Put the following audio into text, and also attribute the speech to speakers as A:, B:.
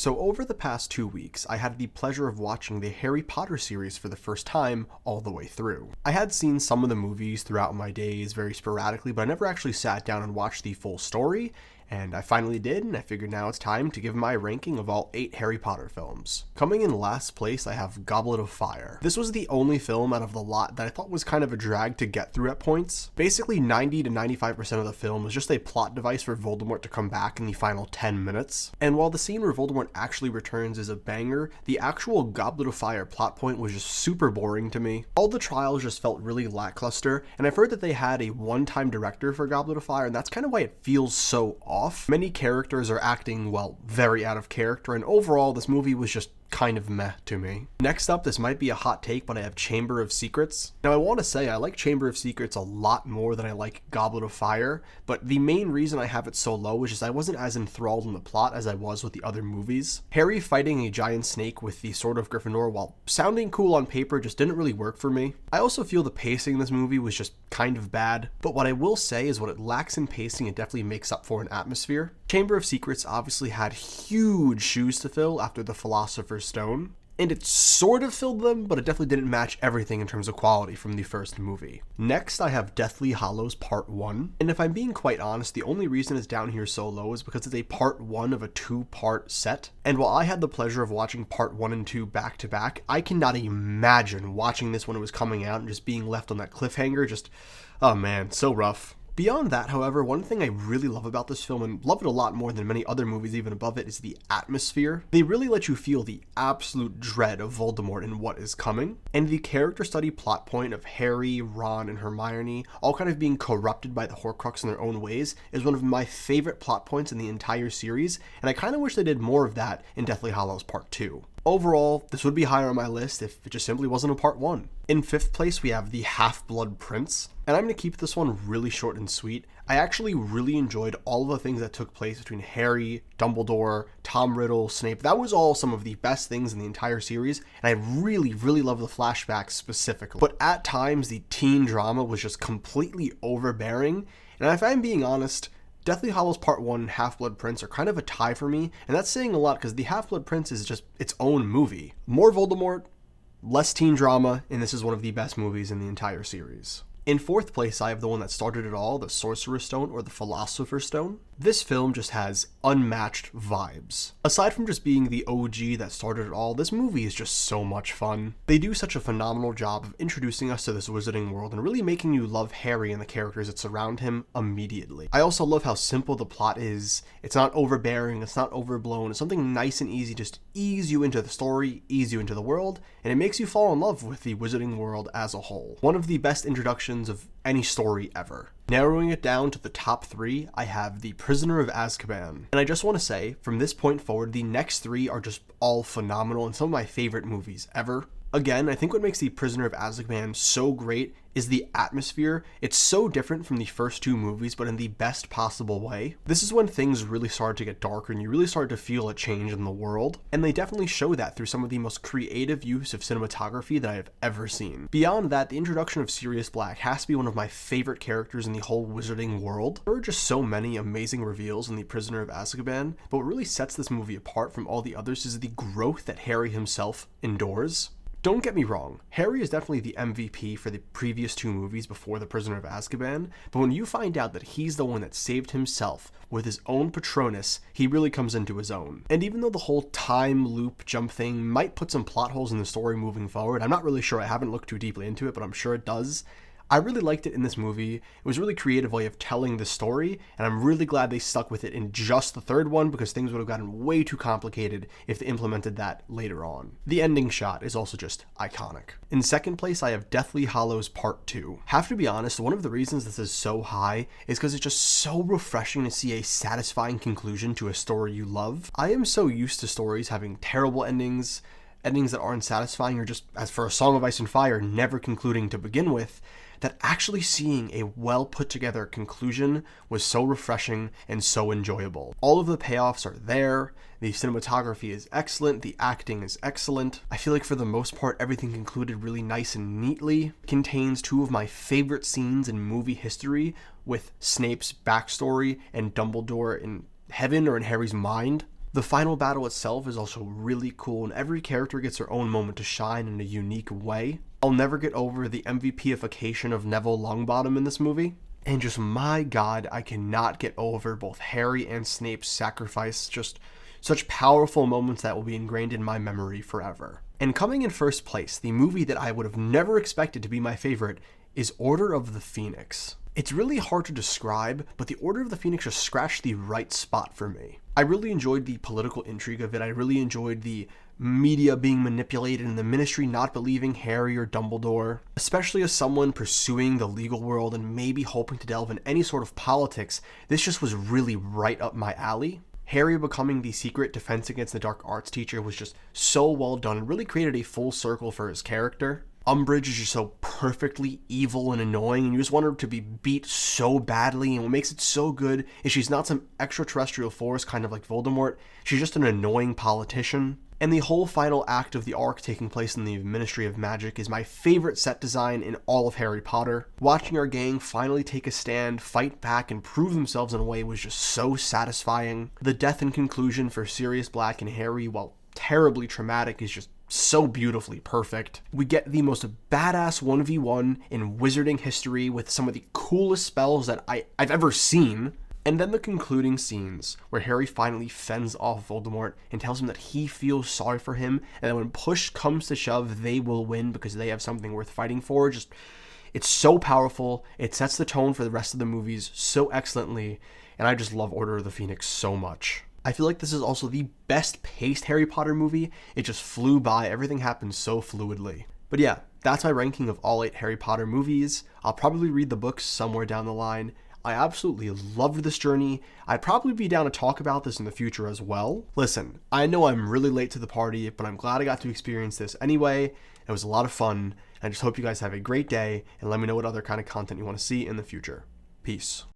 A: So over the past 2 weeks, I had the pleasure of watching the Harry Potter series for the first time all the way through. I had seen some of the movies throughout my days very sporadically, but I never actually sat down and watched the full story, and I finally did, and I figured now it's time to give my ranking of all 8 Harry Potter films. Coming in last place, I have Goblet of Fire. This was the only film out of the lot that I thought was kind of a drag to get through at points. Basically, 90 to 95% of the film was just a plot device for Voldemort to come back in the final 10 minutes. And while the scene where Voldemort actually returns is a banger, the actual Goblet of Fire plot point was just super boring to me. All the trials just felt really lackluster, and I've heard that they had a one-time director for Goblet of Fire, and that's kind of why it feels so off. Many characters are acting, well, very out of character, and overall this movie was just kind of meh to me. Next up, this might be a hot take, but I have Chamber of Secrets. Now I want to say I like Chamber of Secrets a lot more than I like Goblet of Fire, but the main reason I have it so low is just I wasn't as enthralled in the plot as I was with the other movies. Harry fighting a giant snake with the Sword of Gryffindor, while sounding cool on paper, just didn't really work for me. I also feel the pacing in this movie was just kind of bad, but what I will say is what it lacks in pacing, it definitely makes up for in atmosphere. Chamber of Secrets obviously had huge shoes to fill after the Philosopher's Stone, and it sort of filled them, but it definitely didn't match everything in terms of quality from the first movie. Next, I have Deathly Hallows Part 1, and if I'm being quite honest, the only reason it's down here so low is because it's a part 1 of a 2-part set, and while I had the pleasure of watching part 1 and 2 back to back, I cannot imagine watching this when it was coming out and just being left on that cliffhanger. Just, oh man, so rough. Beyond that, however, one thing I really love about this film, and love it a lot more than many other movies even above it, is the atmosphere. They really let you feel the absolute dread of Voldemort and what is coming. And the character study plot point of Harry, Ron, and Hermione all kind of being corrupted by the Horcrux in their own ways is one of my favorite plot points in the entire series, and I kind of wish they did more of that in Deathly Hallows Part 2. Overall, this would be higher on my list if it just simply wasn't a part 1. In 5th place, we have The Half-Blood Prince, and I'm going to keep this one really short and sweet. I actually really enjoyed all of the things that took place between Harry, Dumbledore, Tom Riddle, Snape. That was all some of the best things in the entire series, and I really, really love the flashbacks specifically. But at times, the teen drama was just completely overbearing, and if I'm being honest, Deathly Hallows Part 1 and Half-Blood Prince are kind of a tie for me, and that's saying a lot because The Half-Blood Prince is just its own movie. More Voldemort, less teen drama, and this is one of the best movies in the entire series. In 4th place, I have the one that started it all, the Sorcerer's Stone or the Philosopher's Stone. This film just has unmatched vibes. Aside from just being the OG that started it all, this movie is just so much fun. They do such a phenomenal job of introducing us to this wizarding world and really making you love Harry and the characters that surround him immediately. I also love how simple the plot is. It's not overbearing, it's not overblown, it's something nice and easy, just ease you into the story, ease you into the world, and it makes you fall in love with the wizarding world as a whole. One of the best introductions of any story ever. Narrowing it down to the top 3, I have The Prisoner of Azkaban. And I just want to say, from this point forward, the next 3 are just all phenomenal and some of my favorite movies ever. Again, I think what makes The Prisoner of Azkaban so great is the atmosphere. It's so different from the first 2 movies, but in the best possible way. This is when things really started to get darker and you really started to feel a change in the world, and they definitely show that through some of the most creative use of cinematography that I have ever seen. Beyond that, the introduction of Sirius Black has to be one of my favorite characters in the whole wizarding world. There are just so many amazing reveals in The Prisoner of Azkaban, but what really sets this movie apart from all the others is the growth that Harry himself endures. Don't get me wrong, Harry is definitely the MVP for the previous 2 movies before The Prisoner of Azkaban, but when you find out that he's the one that saved himself with his own Patronus, he really comes into his own. And even though the whole time loop jump thing might put some plot holes in the story moving forward, I'm not really sure, I haven't looked too deeply into it, but I'm sure it does. I really liked it in this movie. It was a really creative way of telling the story, and I'm really glad they stuck with it in just the 3rd one because things would have gotten way too complicated if they implemented that later on. The ending shot is also just iconic. In 2nd place, I have Deathly Hallows Part 2. Have to be honest, one of the reasons this is so high is because it's just so refreshing to see a satisfying conclusion to a story you love. I am so used to stories having terrible endings that aren't satisfying, or just, as for A Song of Ice and Fire, never concluding to begin with, that actually seeing a well put together conclusion was so refreshing and so enjoyable. All of the payoffs are there, the cinematography is excellent, the acting is excellent. I feel like for the most part everything concluded really nice and neatly. It contains 2 of my favorite scenes in movie history with Snape's backstory and Dumbledore in heaven or in Harry's mind. The final battle itself is also really cool, and every character gets their own moment to shine in a unique way. I'll never get over the MVPification of Neville Longbottom in this movie. And just, my god, I cannot get over both Harry and Snape's sacrifice. Just such powerful moments that will be ingrained in my memory forever. And coming in first place, the movie that I would have never expected to be my favorite is Order of the Phoenix. It's really hard to describe, but the Order of the Phoenix just scratched the right spot for me. I really enjoyed the political intrigue of it. I really enjoyed the media being manipulated and the Ministry not believing Harry or Dumbledore. Especially as someone pursuing the legal world and maybe hoping to delve in any sort of politics, this just was really right up my alley. Harry becoming the secret Defense Against the Dark Arts teacher was just so well done and really created a full circle for his character. Umbridge is just so perfectly evil and annoying, and you just want her to be beat so badly, and what makes it so good is she's not some extraterrestrial force kind of like Voldemort, she's just an annoying politician. And the whole final act of the arc taking place in the Ministry of Magic is my favorite set design in all of Harry Potter. Watching our gang finally take a stand, fight back, and prove themselves in a way was just so satisfying. The death and conclusion for Sirius Black and Harry, while terribly traumatic, is just so beautifully perfect. We get the most badass 1v1 in wizarding history with some of the coolest spells that I've ever seen. And then the concluding scenes where Harry finally fends off Voldemort and tells him that he feels sorry for him and that when push comes to shove, they will win because they have something worth fighting for. Just, it's so powerful. It sets the tone for the rest of the movies so excellently, and I just love Order of the Phoenix so much. I feel like this is also the best paced Harry Potter movie. It just flew by. Everything happened so fluidly. But yeah, that's my ranking of all 8 Harry Potter movies. I'll probably read the books somewhere down the line. I absolutely loved this journey. I'd probably be down to talk about this in the future as well. Listen, I know I'm really late to the party, but I'm glad I got to experience this anyway. It was a lot of fun. I just hope you guys have a great day, and let me know what other kind of content you want to see in the future. Peace.